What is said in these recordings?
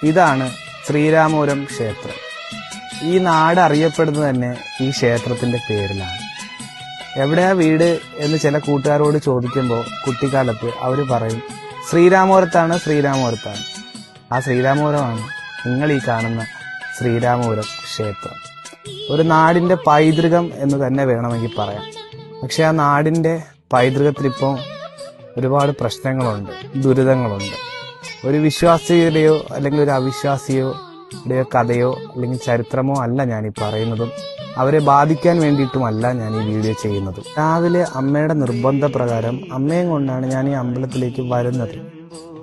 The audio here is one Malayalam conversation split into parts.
ഇതാണ് ശ്രീരാമപുരം ക്ഷേത്രം. ഈ നാട് അറിയപ്പെടുന്നത് തന്നെ ഈ ക്ഷേത്രത്തിന്റെ പേരിലാണ്. എവിടെയാ വീട് എന്ന് ചില കൂട്ടുകാരോട് ചോദിക്കുമ്പോൾ കുട്ടിക്കാലത്ത് അവർ പറയും ശ്രീരാമപുരത്താണ്. ആ ശ്രീരാമപുരമാണ് നിങ്ങൾ ഈ കാണുന്ന ശ്രീരാമപുരം ക്ഷേത്രം. ഒരു നാടിന്റെ പൈതൃകം എന്ന് തന്നെ വേണമെങ്കിൽ പറയാം. പക്ഷെ ആ നാടിന്റെ പൈതൃകത്തിൽ ഇപ്പോൾ ഒരുപാട് പ്രശ്നങ്ങളുണ്ട്, ദുരിതങ്ങളുണ്ട്. ഒരു വിശ്വാസിയുടെയോ അല്ലെങ്കിൽ ഒരു അവിശ്വാസിയുടെയോ കഥയോ അല്ലെങ്കിൽ ചരിത്രമോ അല്ല ഞാൻ ഈ പറയുന്നതും അവരെ ബാധിക്കാൻ വേണ്ടിയിട്ടുമല്ല ഞാൻ ഈ വീഡിയോ ചെയ്യുന്നതും. രാവിലെ അമ്മയുടെ നിർബന്ധ പ്രകാരം അമ്മയും കൊണ്ടാണ് ഞാൻ ഈ അമ്പലത്തിലേക്ക് വരുന്നത്.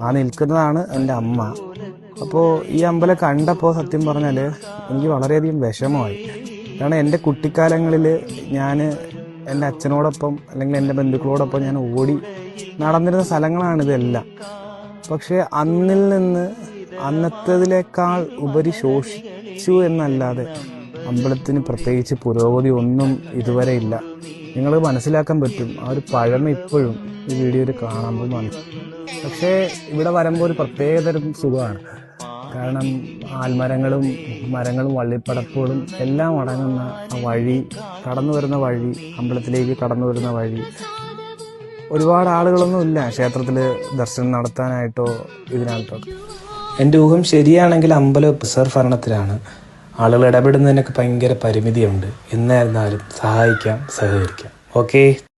ആ നിൽക്കുന്നതാണ് എൻ്റെ അമ്മ. അപ്പോൾ ഈ അമ്പലം കണ്ടപ്പോൾ സത്യം പറഞ്ഞാൽ എനിക്ക് വളരെയധികം വിഷമമായി. കാരണം എൻ്റെ കുട്ടിക്കാലങ്ങളിൽ ഞാൻ എൻ്റെ അച്ഛനോടൊപ്പം അല്ലെങ്കിൽ എൻ്റെ ബന്ധുക്കളോടൊപ്പം ഞാൻ ഓടി നടന്നിരുന്ന സ്ഥലങ്ങളാണിതെല്ലാം. പക്ഷെ അന്നിൽ നിന്ന് അന്നത്തേതിനേക്കാൾ ഉപരി ശോഷിച്ചു എന്നല്ലാതെ അമ്പലത്തിന് പ്രത്യേകിച്ച് പുരോഗതി ഒന്നും ഇതുവരെ ഇല്ല. നിങ്ങൾ മനസ്സിലാക്കാൻ പറ്റും ആ ഒരു പഴമ ഇപ്പോഴും ഈ വീഡിയോയിൽ കാണുമ്പോൾ മനസ്സിലാക്കും. പക്ഷേ ഇവിടെ വരുമ്പോൾ ഒരു പ്രത്യേകതരം സുഖമാണ്. കാരണം ആൽമരങ്ങളും മരങ്ങളും വള്ളിപ്പടപ്പുകളും എല്ലാം അടങ്ങുന്ന ആ വഴി, കടന്നു വരുന്ന വഴി, അമ്പലത്തിലേക്ക് കടന്നു വരുന്ന വഴി. ഒരുപാട് ആളുകളൊന്നും ഇല്ല ക്ഷേത്രത്തിൽ ദർശനം നടത്താനായിട്ടോ ഇതിനായിട്ടോ. എൻ്റെ ഊഹം ശരിയാണെങ്കിൽ അമ്പലം ഭരണത്തിലാണ്. ആളുകൾ ഇടപെടുന്നതിനൊക്കെ ഭയങ്കര പരിമിതിയുണ്ട്. എന്നായിരുന്നാലും സഹായിക്കാം, സഹകരിക്കാം. ഓക്കേ.